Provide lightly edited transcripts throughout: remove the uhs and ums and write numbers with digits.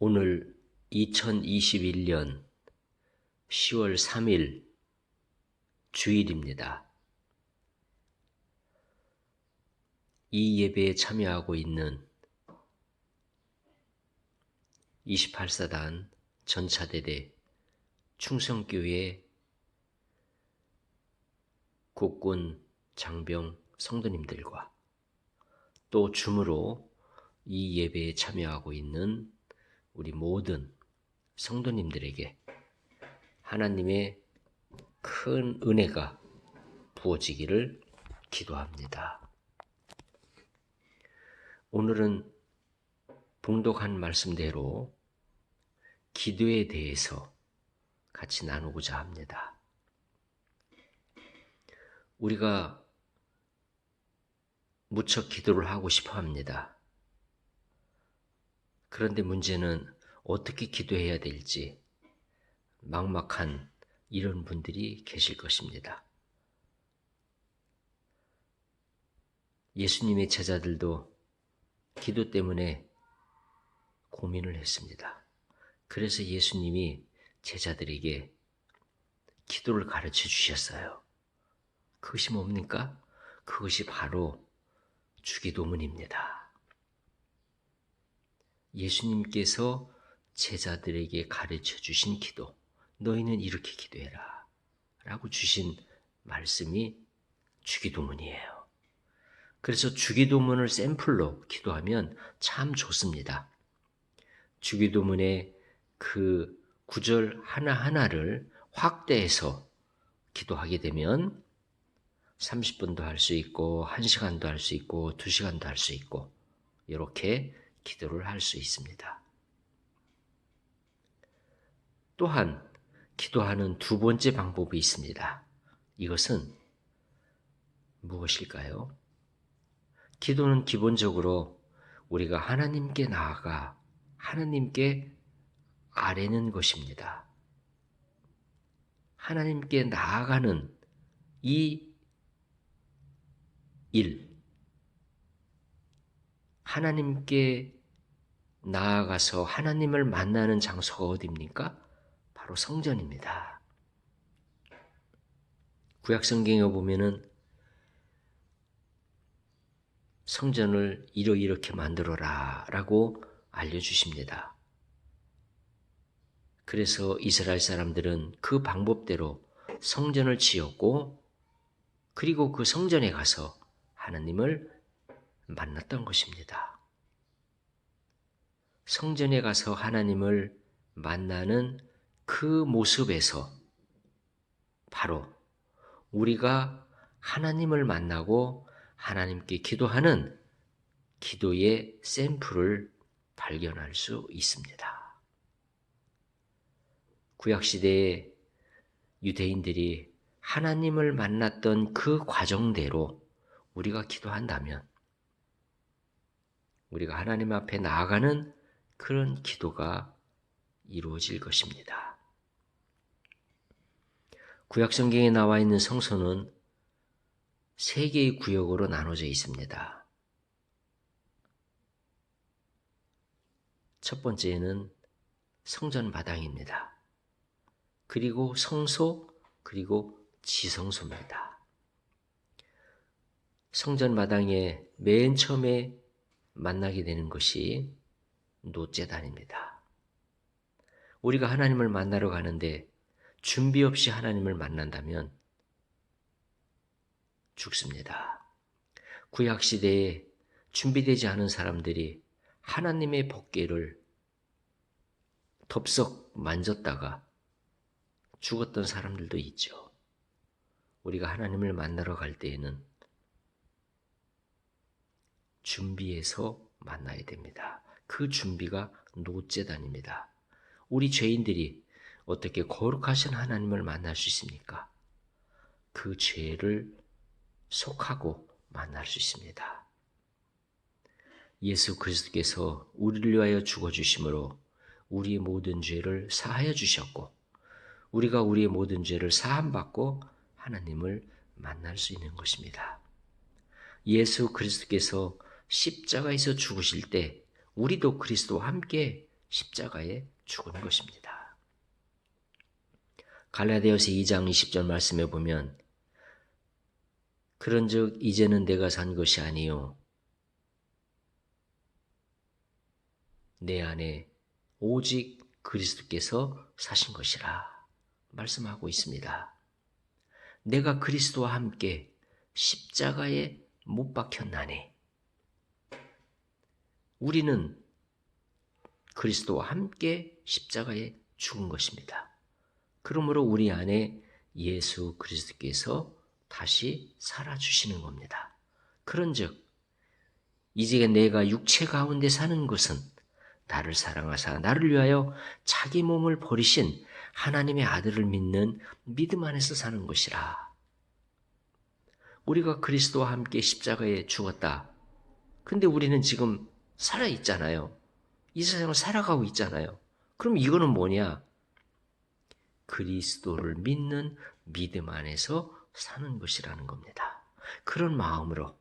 오늘 2021년 10월 3일 주일입니다. 이 예배에 참여하고 있는 28사단 전차대대 충성교회 국군 장병 성도님들과 또 줌으로 이 예배에 참여하고 있는 우리 모든 성도님들에게 하나님의 큰 은혜가 부어지기를 기도합니다. 오늘은 봉독한 말씀대로 기도에 대해서 같이 나누고자 합니다. 우리가 무척 기도를 하고 싶어 합니다. 그런데 문제는 어떻게 기도해야 될지 막막한 이런 분들이 계실 것입니다. 예수님의 제자들도 기도 때문에 고민을 했습니다. 그래서 예수님이 제자들에게 기도를 가르쳐 주셨어요. 그것이 뭡니까? 그것이 바로 주기도문입니다. 예수님께서 제자들에게 가르쳐 주신 기도, 너희는 이렇게 기도해라 라고 주신 말씀이 주기도문이에요. 그래서 주기도문을 샘플로 기도하면 참 좋습니다. 주기도문의 그 구절 하나하나를 확대해서 기도하게 되면 30분도 할 수 있고 1시간도 할 수 있고 2시간도 할 수 있고 이렇게 기도를 할 수 있습니다. 또한 기도하는 두 번째 방법이 있습니다. 이것은 무엇일까요? 기도는 기본적으로 우리가 하나님께 나아가 하나님께 아뢰는 것입니다. 하나님께 나아가는 이 일, 하나님께 나아가서 하나님을 만나는 장소가 어디입니까? 바로 성전입니다. 구약성경에 보면은 성전을 이렇게 만들어라 라고 알려주십니다. 그래서 이스라엘 사람들은 그 방법대로 성전을 지었고 그리고 그 성전에 가서 하나님을 만났던 것입니다. 성전에 가서 하나님을 만나는 그 모습에서 바로 우리가 하나님을 만나고 하나님께 기도하는 기도의 샘플을 발견할 수 있습니다. 구약시대에 유대인들이 하나님을 만났던 그 과정대로 우리가 기도한다면 우리가 하나님 앞에 나아가는 그런 기도가 이루어질 것입니다. 구약성경에 나와 있는 성소는 3개의 구역으로 나눠져 있습니다. 첫 번째는 성전 마당입니다. 그리고 성소, 그리고 지성소입니다. 성전 마당에 맨 처음에 만나게 되는 것이 노제단입니다. 우리가 하나님을 만나러 가는데 준비 없이 하나님을 만난다면 죽습니다. 구약시대에 준비되지 않은 사람들이 하나님의 법궤를 덥석 만졌다가 죽었던 사람들도 있죠. 우리가 하나님을 만나러 갈 때에는 준비해서 만나야 됩니다. 그 준비가 노제단입니다. 우리 죄인들이 어떻게 거룩하신 하나님을 만날 수 있습니까? 그 죄를 속하고 만날 수 있습니다. 예수 그리스도께서 우리를 위하여 죽어주심으로 우리의 모든 죄를 사하여 주셨고 우리가 우리의 모든 죄를 사함받고 하나님을 만날 수 있는 것입니다. 예수 그리스도께서 십자가에서 죽으실 때 우리도 그리스도와 함께 십자가에 죽은 것입니다. 갈라디아서 2장 20절 말씀에 보면 그런즉 이제는 내가 산 것이 아니요 내 안에 오직 그리스도께서 사신 것이라 말씀하고 있습니다. 내가 그리스도와 함께 십자가에 못 박혔나니 우리는 그리스도와 함께 십자가에 죽은 것입니다. 그러므로 우리 안에 예수 그리스도께서 다시 살아주시는 겁니다. 그런즉 이제 내가 육체 가운데 사는 것은 나를 사랑하사 나를 위하여 자기 몸을 버리신 하나님의 아들을 믿는 믿음 안에서 사는 것이라. 우리가 그리스도와 함께 십자가에 죽었다. 근데 우리는 지금 살아있잖아요. 이 세상을 살아가고 있잖아요. 그럼 이거는 뭐냐? 그리스도를 믿는 믿음 안에서 사는 것이라는 겁니다. 그런 마음으로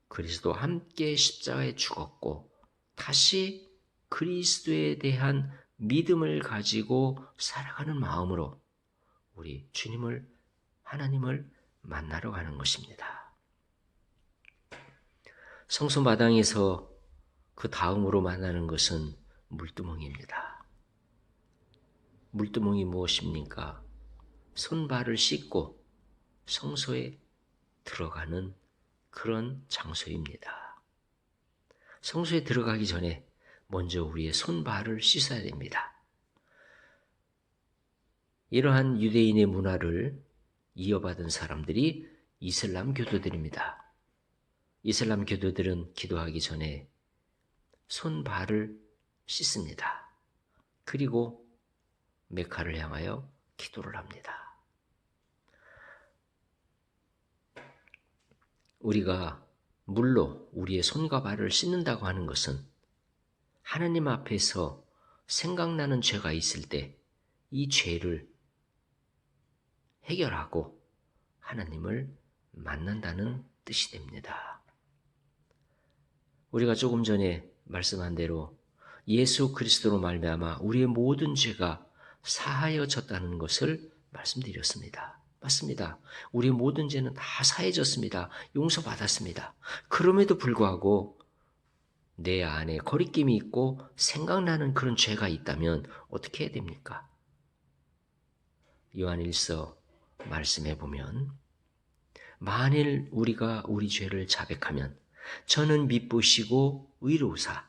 그리스도와 함께 십자가에 죽었고 다시 그리스도에 대한 믿음을 가지고 살아가는 마음으로 우리 주님을, 하나님을 만나러 가는 것입니다. 성소 마당에서 그 다음으로 만나는 것은 물두멍입니다. 물두멍이 무엇입니까? 손발을 씻고 성소에 들어가는 그런 장소입니다. 성소에 들어가기 전에 먼저 우리의 손발을 씻어야 됩니다. 이러한 유대인의 문화를 이어받은 사람들이 이슬람 교도들입니다. 이슬람 교도들은 기도하기 전에 손발을 씻습니다. 그리고 메카를 향하여 기도를 합니다. 우리가 물로 우리의 손과 발을 씻는다고 하는 것은 하나님 앞에서 생각나는 죄가 있을 때 이 죄를 해결하고 하나님을 만난다는 뜻이 됩니다. 우리가 조금 전에 말씀한 대로 예수 그리스도로 말미암아 우리의 모든 죄가 사하여졌다는 것을 말씀드렸습니다. 맞습니다. 우리의 모든 죄는 다 사해졌습니다. 용서받았습니다. 그럼에도 불구하고 내 안에 거리낌이 있고 생각나는 그런 죄가 있다면 어떻게 해야 됩니까? 요한일서 말씀해 보면 만일 우리가 우리 죄를 자백하면 저는 미쁘시고 의로우사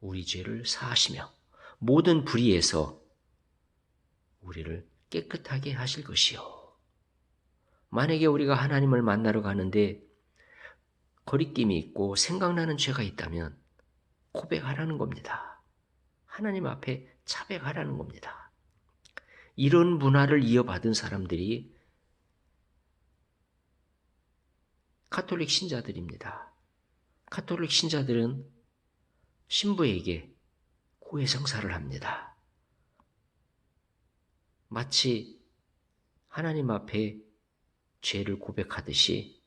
우리 죄를 사하시며 모든 불의에서 우리를 깨끗하게 하실 것이요. 만약에 우리가 하나님을 만나러 가는데 거리낌이 있고 생각나는 죄가 있다면 고백하라는 겁니다. 하나님 앞에 자백하라는 겁니다. 이런 문화를 이어받은 사람들이 가톨릭 신자들입니다. 가톨릭 신자들은 신부에게 고해성사를 합니다. 마치 하나님 앞에 죄를 고백하듯이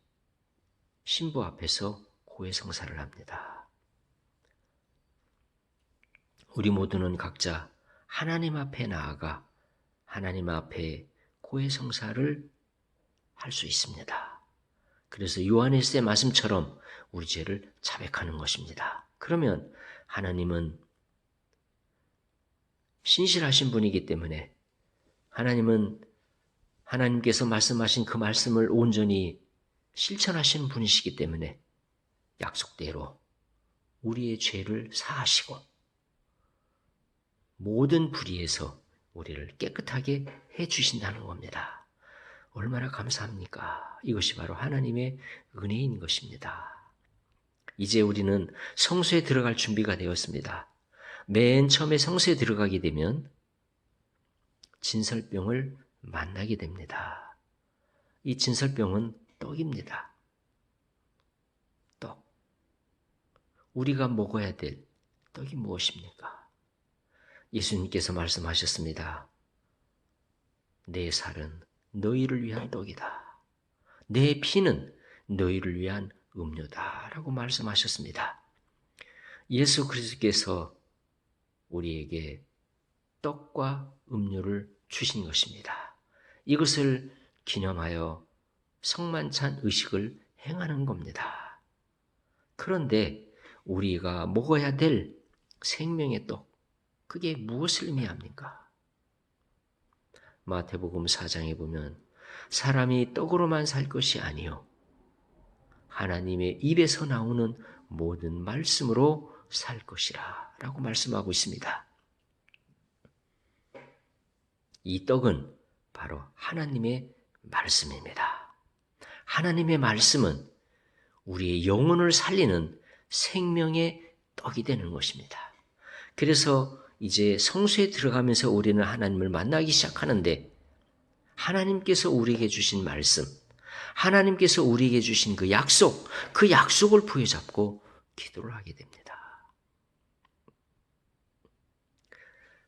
신부 앞에서 고해성사를 합니다. 우리 모두는 각자 하나님 앞에 나아가 하나님 앞에 고해성사를 할 수 있습니다. 그래서 요한일서의 말씀처럼 우리 죄를 자백하는 것입니다. 그러면 하나님은 신실하신 분이기 때문에 하나님께서 말씀하신 그 말씀을 온전히 실천하시는 분이시기 때문에 약속대로 우리의 죄를 사하시고 모든 불의에서 우리를 깨끗하게 해주신다는 겁니다. 얼마나 감사합니까? 이것이 바로 하나님의 은혜인 것입니다. 이제 우리는 성소에 들어갈 준비가 되었습니다. 맨 처음에 성소에 들어가게 되면 진설병을 만나게 됩니다. 이 진설병은 떡입니다. 떡. 우리가 먹어야 될 떡이 무엇입니까? 예수님께서 말씀하셨습니다. 내 살은 너희를 위한 떡이다. 내 피는 너희를 위한 음료다. 라고 말씀하셨습니다. 예수 그리스도께서 우리에게 떡과 음료를 주신 것입니다. 이것을 기념하여 성만찬 의식을 행하는 겁니다. 그런데 우리가 먹어야 될 생명의 떡, 그게 무엇을 의미합니까? 마태복음 4장에 보면 사람이 떡으로만 살 것이 아니요 하나님의 입에서 나오는 모든 말씀으로 살 것이라 라고 말씀하고 있습니다. 이 떡은 바로 하나님의 말씀입니다. 하나님의 말씀은 우리의 영혼을 살리는 생명의 떡이 되는 것입니다. 그래서 이제 성소에 들어가면서 우리는 하나님을 만나기 시작하는데 하나님께서 우리에게 주신 말씀, 하나님께서 우리에게 주신 그 약속을 부여잡고 기도를 하게 됩니다.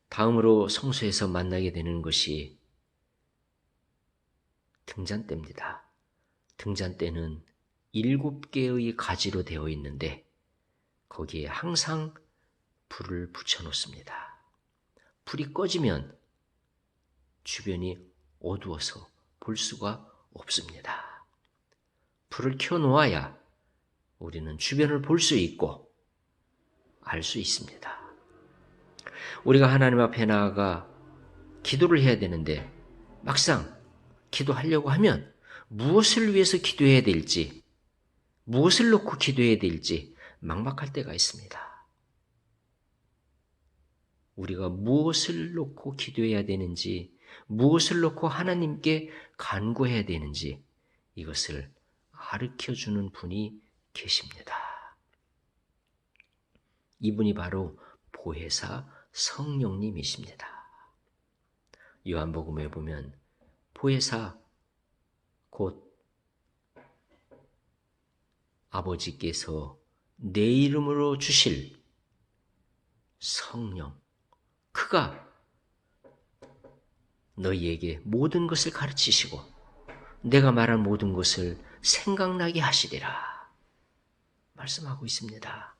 다음으로 성소에서 만나게 되는 것이 등잔대입니다. 등잔대는 7개의 가지로 되어 있는데 거기에 항상 불을 붙여 놓습니다. 불이 꺼지면 주변이 어두워서 볼 수가 없습니다. 불을 켜 놓아야 우리는 주변을 볼 수 있고 알 수 있습니다. 우리가 하나님 앞에 나아가 기도를 해야 되는데 막상 기도하려고 하면 무엇을 위해서 기도해야 될지, 무엇을 놓고 기도해야 될지 막막할 때가 있습니다. 우리가 무엇을 놓고 기도해야 되는지, 무엇을 놓고 하나님께 간구해야 되는지 이것을 가르쳐주는 분이 계십니다. 이분이 바로 보혜사 성령님이십니다. 요한복음에 보면 보혜사 곧 아버지께서 내 이름으로 주실 성령, 그가 너희에게 모든 것을 가르치시고 내가 말한 모든 것을 생각나게 하시리라 말씀하고 있습니다.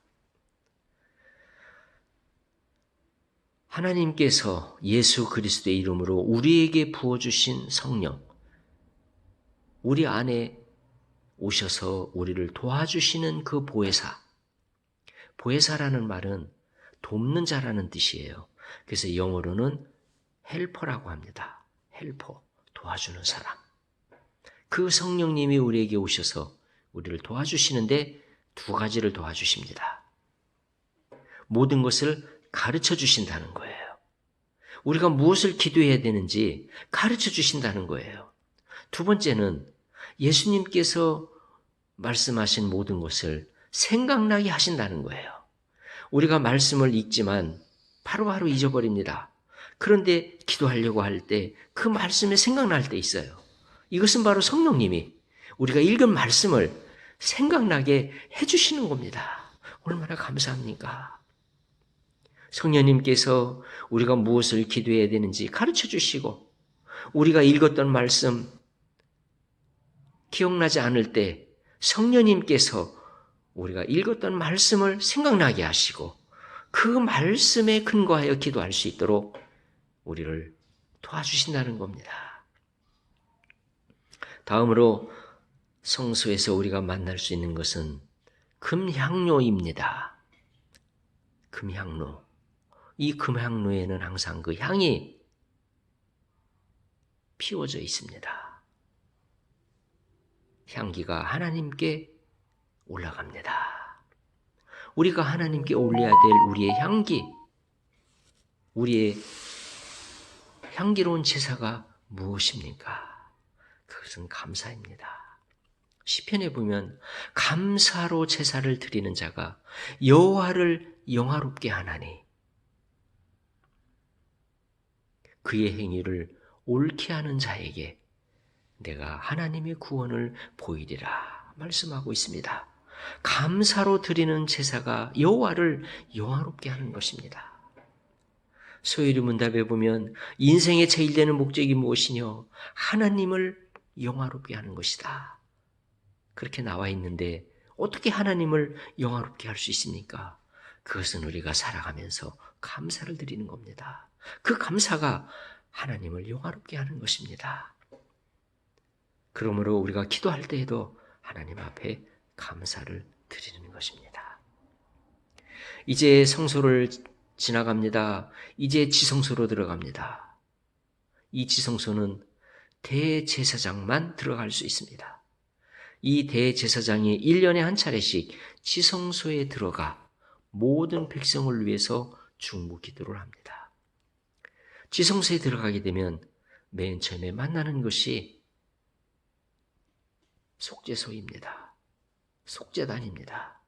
하나님께서 예수 그리스도의 이름으로 우리에게 부어주신 성령, 우리 안에 오셔서 우리를 도와주시는 그 보혜사, 보혜사라는 말은 돕는 자라는 뜻이에요. 그래서 영어로는 헬퍼라고 합니다. 헬퍼, 도와주는 사람. 그 성령님이 우리에게 오셔서 우리를 도와주시는데 두 가지를 도와주십니다. 모든 것을 가르쳐 주신다는 거예요. 우리가 무엇을 기도해야 되는지 가르쳐 주신다는 거예요. 두 번째는 예수님께서 말씀하신 모든 것을 생각나게 하신다는 거예요. 우리가 말씀을 읽지만 바로바로 잊어버립니다. 그런데 기도하려고 할 때 그 말씀이 생각날 때 있어요. 이것은 바로 성령님이 우리가 읽은 말씀을 생각나게 해주시는 겁니다. 얼마나 감사합니까? 성령님께서 우리가 무엇을 기도해야 되는지 가르쳐 주시고 우리가 읽었던 말씀 기억나지 않을 때 성령님께서 우리가 읽었던 말씀을 생각나게 하시고 그 말씀에 근거하여 기도할 수 있도록 우리를 도와주신다는 겁니다. 다음으로 성소에서 우리가 만날 수 있는 것은 금향로입니다. 금향로. 이 금향로에는 항상 그 향이 피워져 있습니다. 향기가 하나님께 올라갑니다. 우리가 하나님께 올려야 될 우리의 향기, 우리의 향기로운 제사가 무엇입니까? 그것은 감사입니다. 시편에 보면 감사로 제사를 드리는 자가 여호와를 영화롭게 하나니 그의 행위를 옳게 하는 자에게 내가 하나님의 구원을 보이리라 말씀하고 있습니다. 감사로 드리는 제사가 여호와를 영화롭게 하는 것입니다. 소요리 문답에 보면 인생의 제일 되는 목적이 무엇이뇨? 하나님을 영화롭게 하는 것이다. 그렇게 나와 있는데 어떻게 하나님을 영화롭게 할 수 있습니까? 그것은 우리가 살아가면서 감사를 드리는 겁니다. 그 감사가 하나님을 영화롭게 하는 것입니다. 그러므로 우리가 기도할 때에도 하나님 앞에 감사를 드리는 것입니다. 이제 성소를 지나갑니다. 이제 지성소로 들어갑니다. 이 지성소는 대제사장만 들어갈 수 있습니다. 이 대제사장이 1년에 한 차례씩 지성소에 들어가 모든 백성을 위해서 중보 기도를 합니다. 지성소에 들어가게 되면 맨 처음에 만나는 것이 속죄소입니다. 속죄단입니다.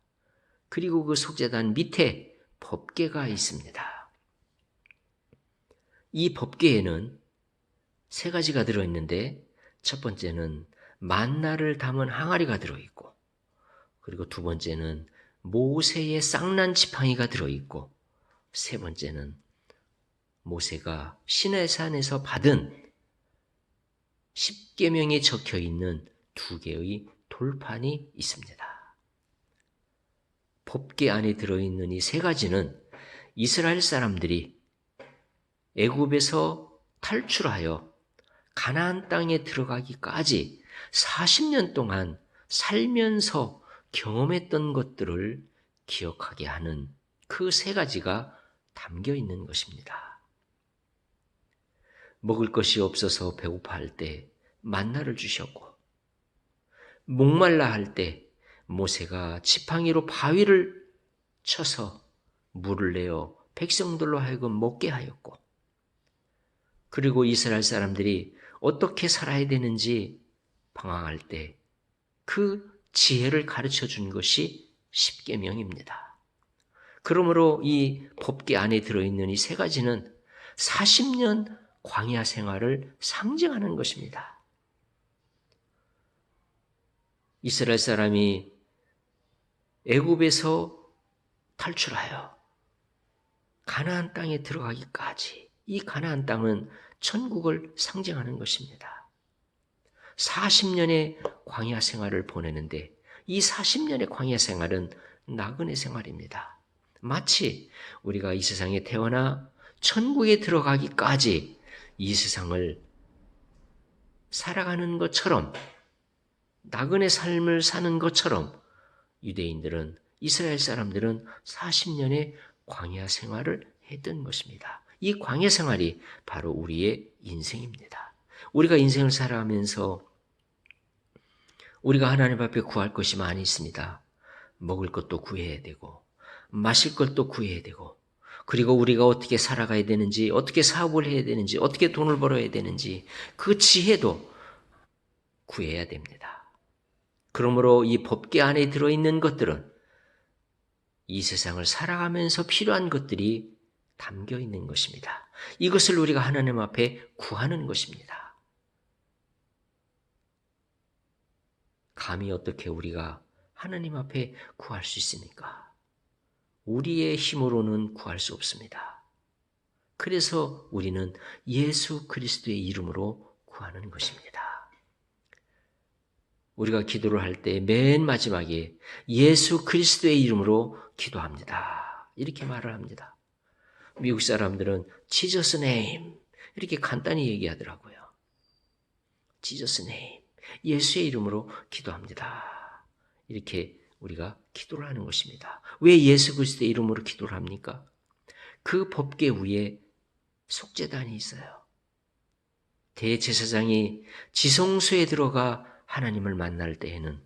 그리고 그 속죄단 밑에 법궤가 있습니다. 이 법궤에는 세 가지가 들어있는데 첫 번째는 만나를 담은 항아리가 들어있고, 그리고 두 번째는 모세의 쌍난 지팡이가 들어있고, 세 번째는 모세가 시내산에서 받은 십계명이 적혀있는 두 개의 돌판이 있습니다. 법궤 안에 들어있는 이 세 가지는 이스라엘 사람들이 애굽에서 탈출하여 가나안 땅에 들어가기까지 40년 동안 살면서 경험했던 것들을 기억하게 하는 그 세 가지가 담겨 있는 것입니다. 먹을 것이 없어서 배고파할 때 만나를 주셨고, 목말라 할 때 모세가 지팡이로 바위를 쳐서 물을 내어 백성들로 하여금 먹게 하였고, 그리고 이스라엘 사람들이 어떻게 살아야 되는지 방황할 때 그 지혜를 가르쳐 준 것이 십계명입니다. 그러므로 이 법궤 안에 들어있는 이 세 가지는 40년 광야 생활을 상징하는 것입니다. 이스라엘 사람이 애굽에서 탈출하여 가나안 땅에 들어가기까지, 이 가나안 땅은 천국을 상징하는 것입니다. 40년의 광야 생활을 보내는데 이 40년의 광야 생활은 나그네 생활입니다. 마치 우리가 이 세상에 태어나 천국에 들어가기까지 이 세상을 살아가는 것처럼, 나그네 삶을 사는 것처럼 유대인들은, 이스라엘 사람들은 40년의 광야 생활을 했던 것입니다. 이 광야 생활이 바로 우리의 인생입니다. 우리가 인생을 살아가면서 우리가 하나님 앞에 구할 것이 많이 있습니다. 먹을 것도 구해야 되고, 마실 것도 구해야 되고, 그리고 우리가 어떻게 살아가야 되는지, 어떻게 사업을 해야 되는지, 어떻게 돈을 벌어야 되는지 그 지혜도 구해야 됩니다. 그러므로 이 법궤 안에 들어있는 것들은 이 세상을 살아가면서 필요한 것들이 담겨 있는 것입니다. 이것을 우리가 하나님 앞에 구하는 것입니다. 감히 어떻게 우리가 하나님 앞에 구할 수 있습니까? 우리의 힘으로는 구할 수 없습니다. 그래서 우리는 예수 그리스도의 이름으로 구하는 것입니다. 우리가 기도를 할 때 맨 마지막에 예수 그리스도의 이름으로 기도합니다. 이렇게 말을 합니다. 미국 사람들은 Jesus name 이렇게 간단히 얘기하더라고요. Jesus name, 예수의 이름으로 기도합니다. 이렇게 우리가 기도를 하는 것입니다. 왜 예수 그리스도의 이름으로 기도를 합니까? 그 법궤 위에 속죄단이 있어요. 대제사장이 지성소에 들어가 하나님을 만날 때에는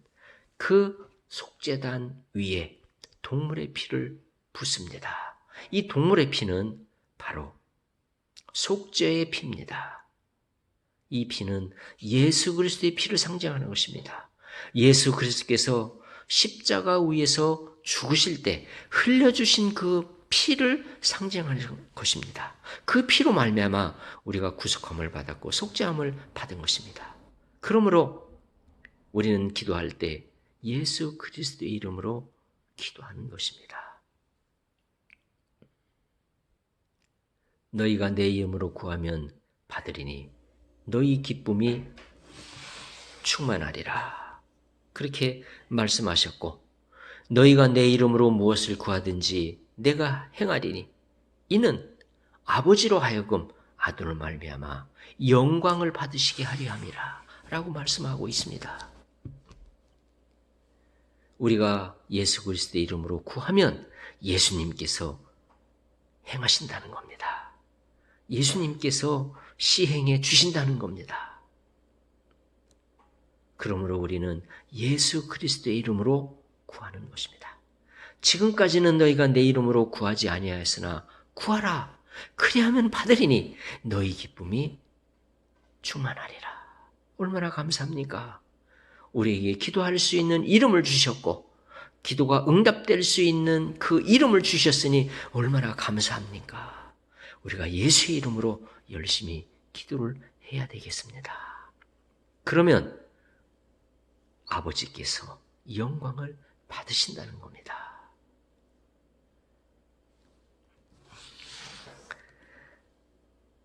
그 속죄단 위에 동물의 피를 붓습니다. 이 동물의 피는 바로 속죄의 피입니다. 이 피는 예수 그리스도의 피를 상징하는 것입니다. 예수 그리스도께서 십자가 위에서 죽으실 때 흘려주신 그 피를 상징하는 것입니다. 그 피로 말미암아 우리가 구속함을 받았고 속죄함을 받은 것입니다. 그러므로 우리는 기도할 때 예수 그리스도의 이름으로 기도하는 것입니다. 너희가 내 이름으로 구하면 받으리니 너희 기쁨이 충만하리라. 그렇게 말씀하셨고, 너희가 내 이름으로 무엇을 구하든지 내가 행하리니 이는 아버지로 하여금 아들로 말미암아 영광을 받으시게 하려 함이라 라고 말씀하고 있습니다. 우리가 예수 그리스도의 이름으로 구하면 예수님께서 행하신다는 겁니다. 예수님께서 시행해 주신다는 겁니다. 그러므로 우리는 예수 그리스도의 이름으로 구하는 것입니다. 지금까지는 너희가 내 이름으로 구하지 아니하였으나 구하라. 그리하면 받으리니 너희 기쁨이 충만하리라. 얼마나 감사합니까? 우리에게 기도할 수 있는 이름을 주셨고 기도가 응답될 수 있는 그 이름을 주셨으니 얼마나 감사합니까? 우리가 예수의 이름으로 열심히 기도를 해야 되겠습니다. 그러면 아버지께서 영광을 받으신다는 겁니다.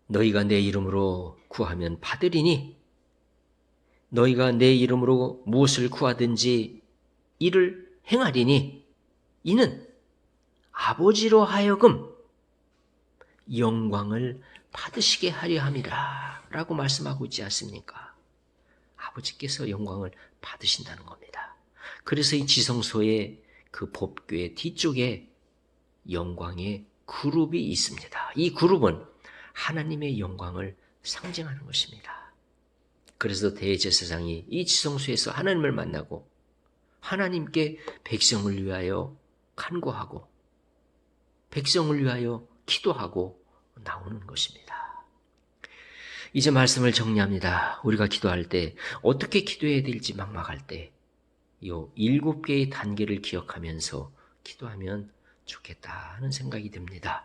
너희가 내 이름으로 구하면 받으리니 너희가 내 이름으로 무엇을 구하든지 이를 행하리니 이는 아버지로 하여금 영광을 받으시게 하려 함이라 라고 말씀하고 있지 않습니까? 아버지께서 영광을 받으신다는 겁니다. 그래서 이 지성소의 그 법궤 뒤쪽에 영광의 그룹이 있습니다. 이 그룹은 하나님의 영광을 상징하는 것입니다. 그래서 대제사장이 이 지성소에서 하나님을 만나고 하나님께 백성을 위하여 간구하고 백성을 위하여 기도하고 나오는 것입니다. 이제 말씀을 정리합니다. 우리가 기도할 때 어떻게 기도해야 될지 막막할 때 이 7개의 단계를 기억하면서 기도하면 좋겠다 하는 생각이 듭니다.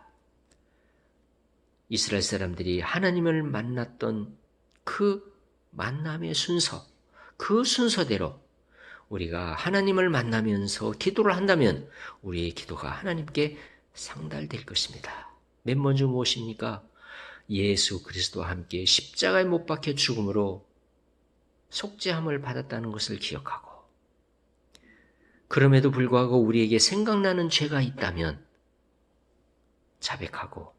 이스라엘 사람들이 하나님을 만났던 그 만남의 순서, 그 순서대로 우리가 하나님을 만나면서 기도를 한다면 우리의 기도가 하나님께 상달될 것입니다. 맨 먼저 무엇입니까? 예수 그리스도와 함께 십자가에 못 박혀 죽음으로 속죄함을 받았다는 것을 기억하고 그럼에도 불구하고 우리에게 생각나는 죄가 있다면 자백하고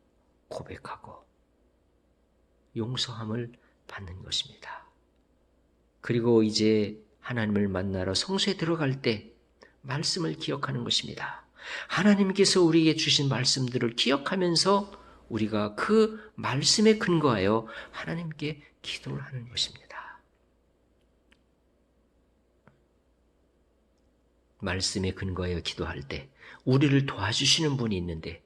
고백하고 용서함을 받는 것입니다. 그리고 이제 하나님을 만나러 성소에 들어갈 때 말씀을 기억하는 것입니다. 하나님께서 우리에게 주신 말씀들을 기억하면서 우리가 그 말씀에 근거하여 하나님께 기도를 하는 것입니다. 말씀에 근거하여 기도할 때 우리를 도와주시는 분이 있는데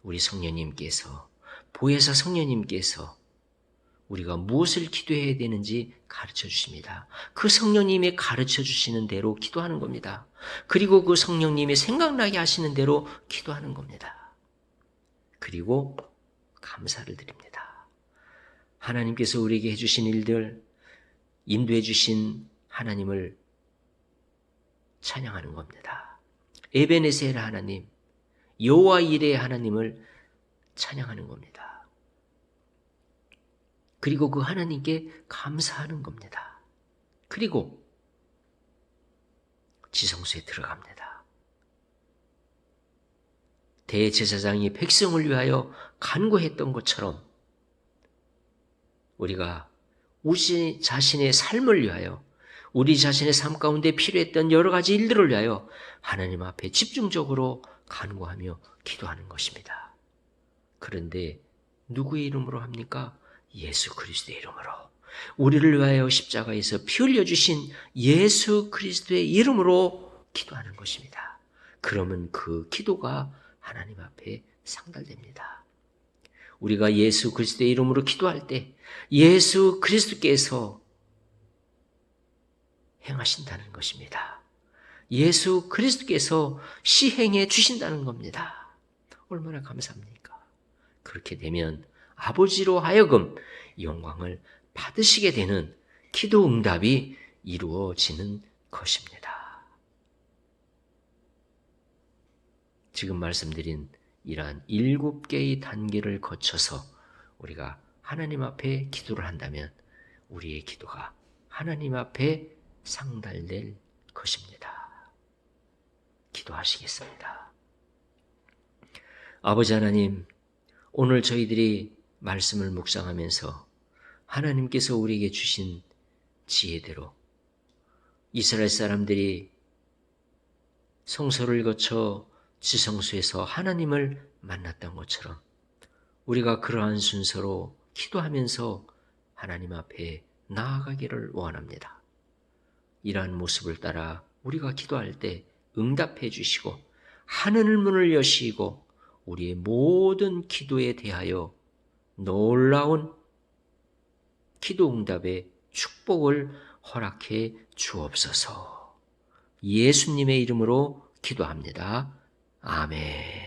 우리 성령님께서 보혜사 성령님께서 우리가 무엇을 기도해야 되는지 가르쳐 주십니다. 그 성령님이 가르쳐 주시는 대로 기도하는 겁니다. 그리고 그 성령님이 생각나게 하시는 대로 기도하는 겁니다. 그리고 감사를 드립니다. 하나님께서 우리에게 해주신 일들, 인도해 주신 하나님을 찬양하는 겁니다. 에베네셀 하나님, 여호와 이레의 하나님을 찬양하는 겁니다. 그리고 그 하나님께 감사하는 겁니다. 그리고 지성소에 들어갑니다. 대제사장이 백성을 위하여 간구했던 것처럼 우리가 우리 자신의 삶을 위하여 우리 자신의 삶 가운데 필요했던 여러 가지 일들을 위하여 하나님 앞에 집중적으로 간구하며 기도하는 것입니다. 그런데 누구의 이름으로 합니까? 예수 그리스도의 이름으로. 우리를 위하여 십자가에서 피 흘려주신 예수 그리스도의 이름으로 기도하는 것입니다. 그러면 그 기도가 하나님 앞에 상달됩니다. 우리가 예수 그리스도의 이름으로 기도할 때 예수 그리스도께서 행하신다는 것입니다. 예수 그리스도께서 시행해 주신다는 겁니다. 얼마나 감사합니까? 그렇게 되면 아버지로 하여금 영광을 받으시게 되는 기도 응답이 이루어지는 것입니다. 지금 말씀드린 이러한 7개의 단계를 거쳐서 우리가 하나님 앞에 기도를 한다면 우리의 기도가 하나님 앞에 상달될 것입니다. 기도하시겠습니다. 아버지 하나님, 오늘 저희들이 말씀을 묵상하면서 하나님께서 우리에게 주신 지혜대로 이스라엘 사람들이 성소를 거쳐 지성소에서 하나님을 만났던 것처럼 우리가 그러한 순서로 기도하면서 하나님 앞에 나아가기를 원합니다. 이러한 모습을 따라 우리가 기도할 때 응답해 주시고 하늘 문을 여시고 우리의 모든 기도에 대하여 놀라운 기도 응답의 축복을 허락해 주옵소서. 예수님의 이름으로 기도합니다. 아멘.